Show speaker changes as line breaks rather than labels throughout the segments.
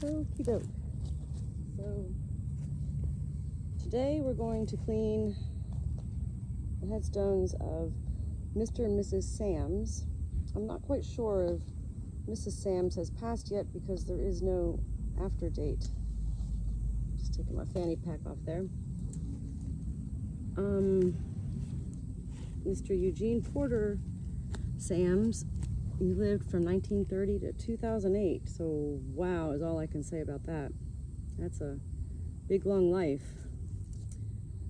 Okie doke. So today we're going to clean the headstones of Mr. and Mrs. Sams. I'm not quite sure if Mrs. Sams has passed yet because there is no after date. Just taking my fanny pack off there. Mr. Eugene Porter Sams, he lived from 1930 to 2008. So wow is all I can say about that. That's a big long life.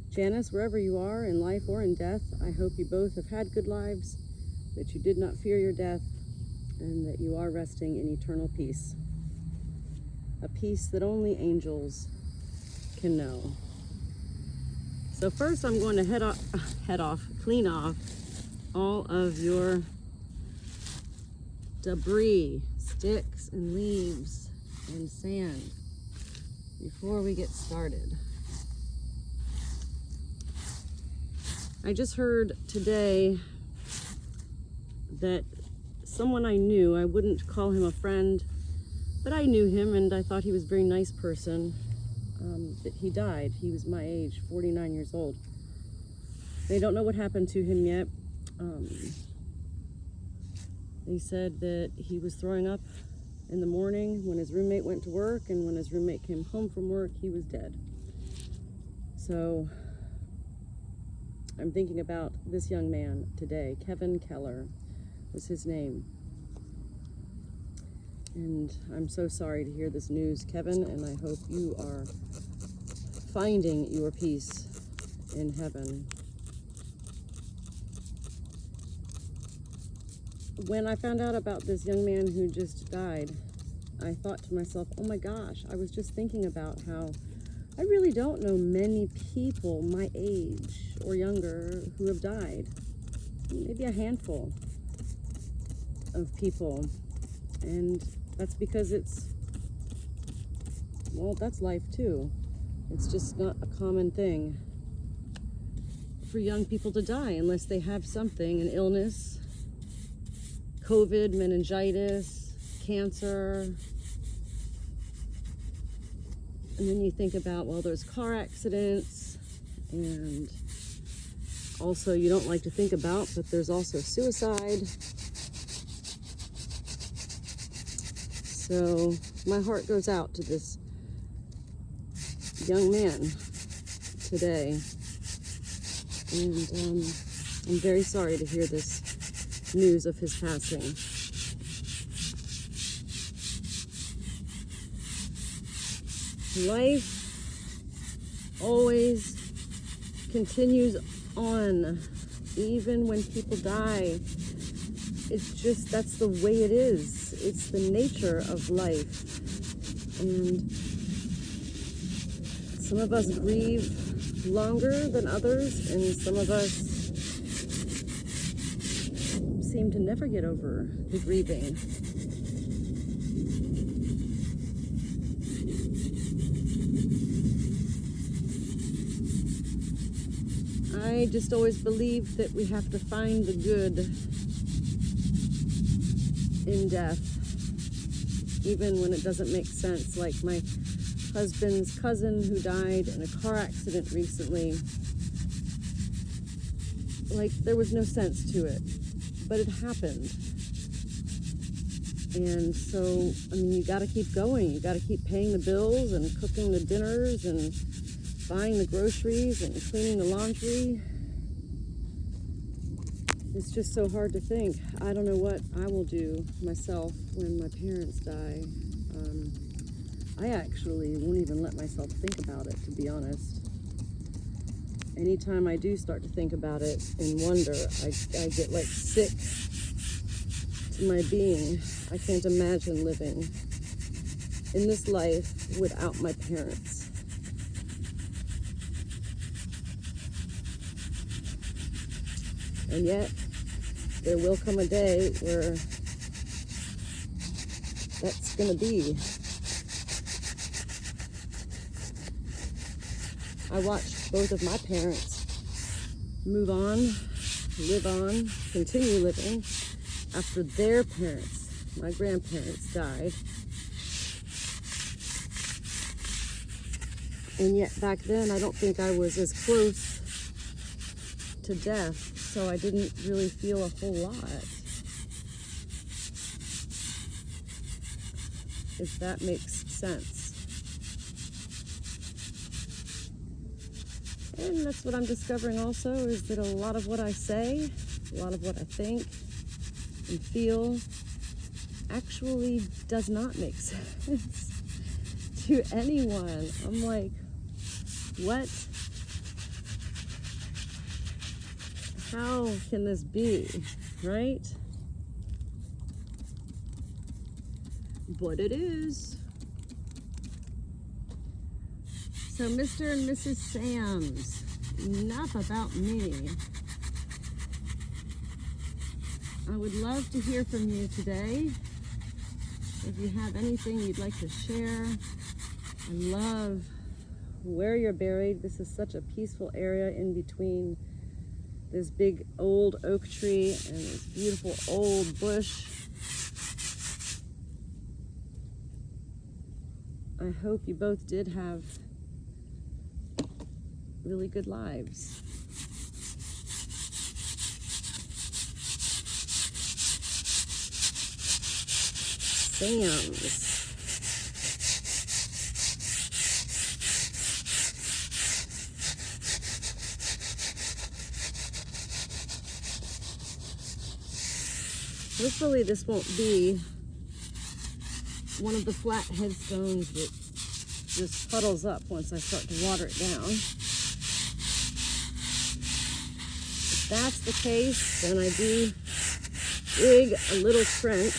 Janice, wherever you are in life or in death, I hope you both have had good lives, that you did not fear your death, and that you are resting in eternal peace. A peace that only angels can know. So first I'm going to clean off all of your debris, sticks and leaves and sand before we get started. I just heard today that someone I knew, I wouldn't call him a friend, but I knew him and I thought he was a very nice person, that he died. He was my age, 49 years old. They don't know what happened to him yet. They said that he was throwing up in the morning when his roommate went to work, and when his roommate came home from work, he was dead. So I'm thinking about this young man today. Kevin Keller was his name. And I'm so sorry to hear this news, Kevin, and I hope you are finding your peace in heaven. When I found out about this young man who just died, I thought to myself, oh my gosh, I was just thinking about how I really don't know many people my age or younger who have died. Maybe a handful of people. And that's because that's life too. It's just not a common thing for young people to die unless they have something, an illness, COVID, meningitis, cancer. And then you think about, well, there's car accidents, and also you don't like to think about, but there's also suicide. So my heart goes out to this young man today. And I'm very sorry to hear this news of his passing. Life always continues on, even when people die. It's just, that's the way it is. It's the nature of life. And some of us grieve longer than others, and some of us seem to never get over the grieving. I just always believed that we have to find the good in death, even when it doesn't make sense. Like my husband's cousin who died in a car accident recently. Like, there was no sense to it, but it happened. And so, I mean, you gotta keep going. You gotta keep paying the bills and cooking the dinners and buying the groceries and cleaning the laundry. It's just so hard to think. I don't know what I will do myself when my parents die. I actually won't even let myself think about it, to be honest. Anytime I do start to think about it and wonder, I get like sick to my being. I can't imagine living in this life without my parents. And yet, there will come a day where that's gonna be. I watched both of my parents move on, live on, continue living after their parents, my grandparents, died. And yet back then, I don't think I was as close to death, so I didn't really feel a whole lot. If that makes sense. And that's what I'm discovering also, is that a lot of what I say, a lot of what I think and feel actually does not make sense to anyone. I'm like, what? How can this be, right? But it is. So Mr. and Mrs. Sams, enough about me. I would love to hear from you today. If you have anything you'd like to share, I love where you're buried. This is such a peaceful area in between this big old oak tree and this beautiful old bush. I hope you both did have really good lives. Sams. Hopefully this won't be one of the flat headstones that just puddles up once I start to water it down. If that's the case, then I do dig a little trench.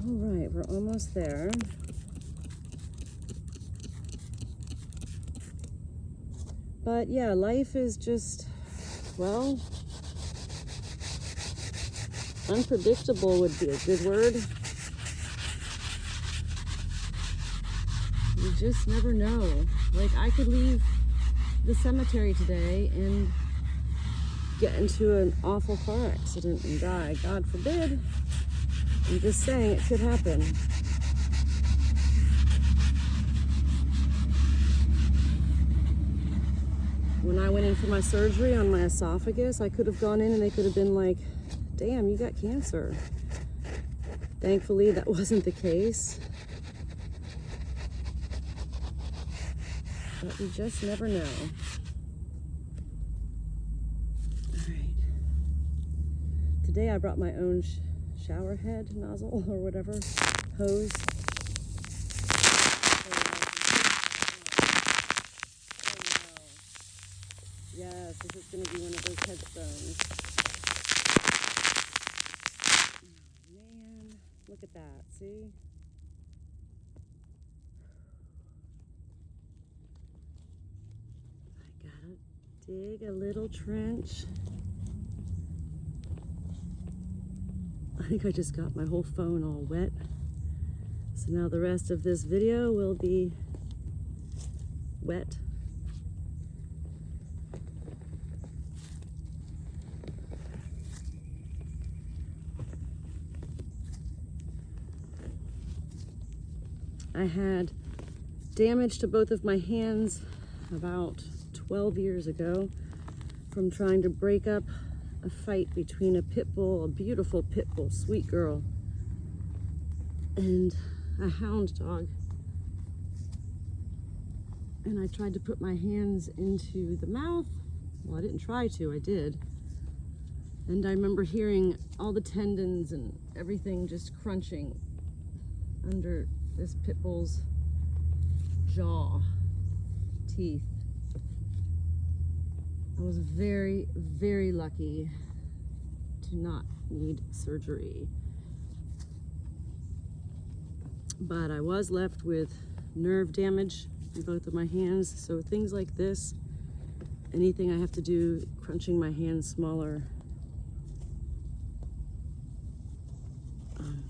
All right, we're almost there. But yeah, life is just, well, unpredictable would be a good word. You just never know. Like, I could leave the cemetery today and get into an awful car accident and die. God forbid. I'm just saying it could happen. When I went in for my surgery on my esophagus, I could have gone in and they could have been like, damn, you got cancer. Thankfully, that wasn't the case. But you just never know. All right. Today I brought my own shower head nozzle or whatever, hose. Yes, this is going to be one of those headstones. Oh, man, look at that, see? I gotta dig a little trench. I think I just got my whole phone all wet. So now the rest of this video will be wet. I had damage to both of my hands about 12 years ago from trying to break up a fight between a pit bull, a beautiful pit bull, sweet girl, and a hound dog. And I tried to put my hands into the mouth. Well, I didn't try to, I did. And I remember hearing all the tendons and everything just crunching under this pit bull's jaw, teeth. I was very, very lucky to not need surgery. But I was left with nerve damage in both of my hands. So things like this, anything I have to do, crunching my hands smaller,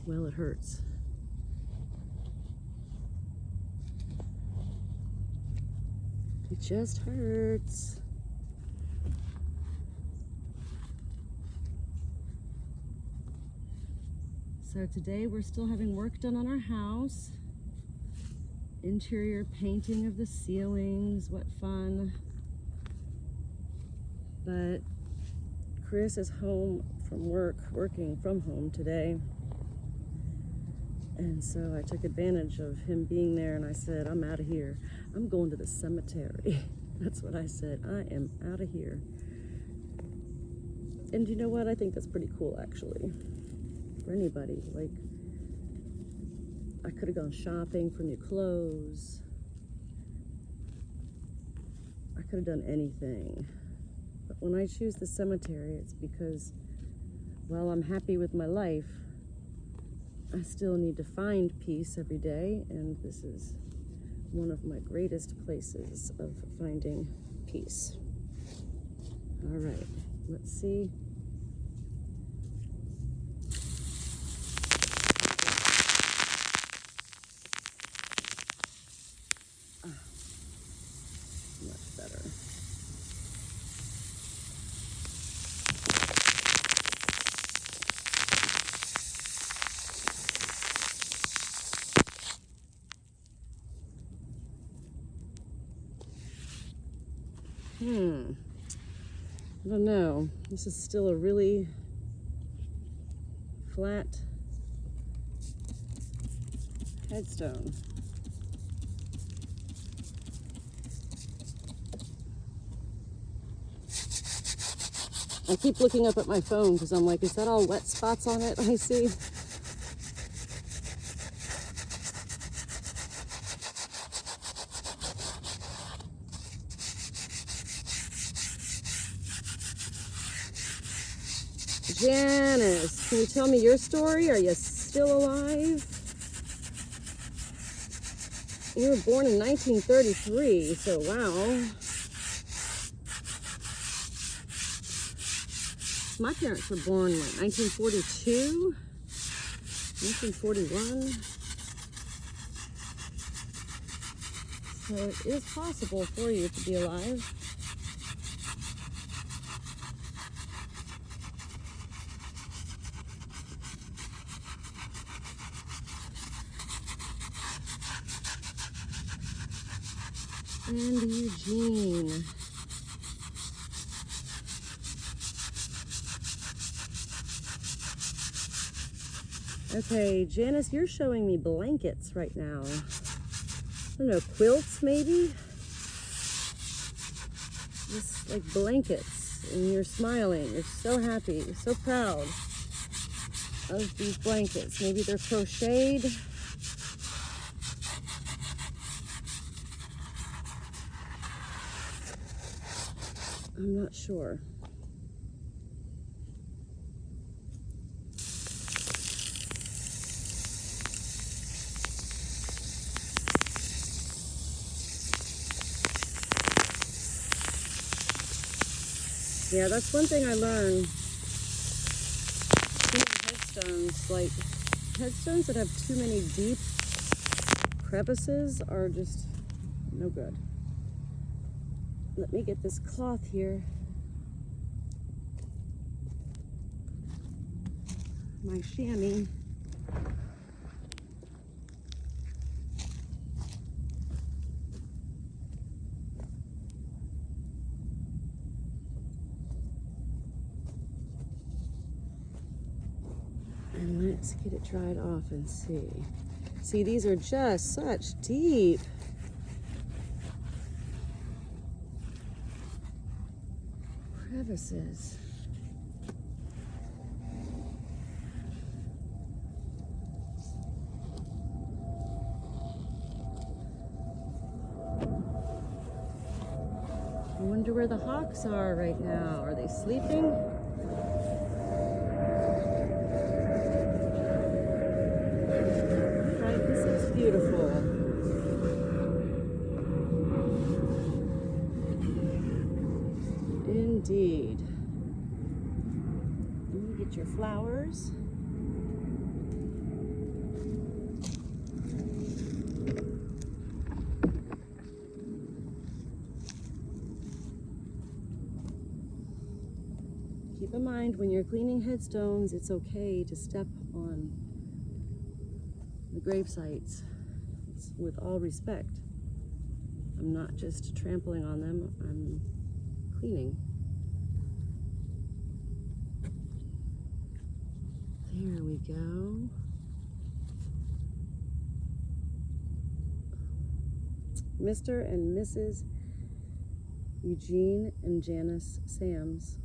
well, it hurts. It just hurts. So today we're still having work done on our house. Interior painting of the ceilings, what fun. But Chris is home from work, working from home today. And so I took advantage of him being there and I said, I'm out of here. I'm going to the cemetery. That's what I said. I am out of here. And you know what? I think that's pretty cool, actually. For anybody. Like, I could have gone shopping for new clothes. I could have done anything. But when I choose the cemetery, it's because, while I'm happy with my life, I still need to find peace every day, and this is one of my greatest places of finding peace. All right, let's see. Much better. I don't know. This is still a really flat headstone. I keep looking up at my phone because I'm like, is that all wet spots on it I see? Janice, can you tell me your story? Are you still alive? You were born in 1933, so wow. My parents were born like 1942, 1941. So it is possible for you to be alive. And Eugene. Okay, Janice, you're showing me blankets right now. I don't know, quilts maybe? Just like blankets, and you're smiling. You're so happy. You're so proud of these blankets. Maybe they're crocheted. I'm not sure. Yeah, that's one thing I learned. Too many headstones, like headstones that have too many deep crevices are just no good. Let me get this cloth here. My chamois. And let's get it dried off and see. See, these are just such deep crevices. I wonder where the hawks are right now. Are they sleeping? Right, this is beautiful. Indeed. Let me get your flowers. Keep in mind, when you're cleaning headstones, it's okay to step on the grave sites. It's with all respect. I'm not just trampling on them, I'm cleaning. There we go. Mr. and Mrs. Eugene and Janice Sams,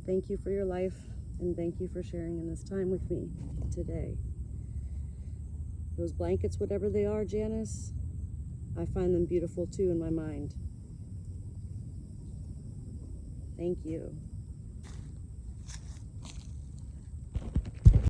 thank you for your life and thank you for sharing in this time with me today. Those blankets, whatever they are, Janice, I find them beautiful too in my mind. Thank you.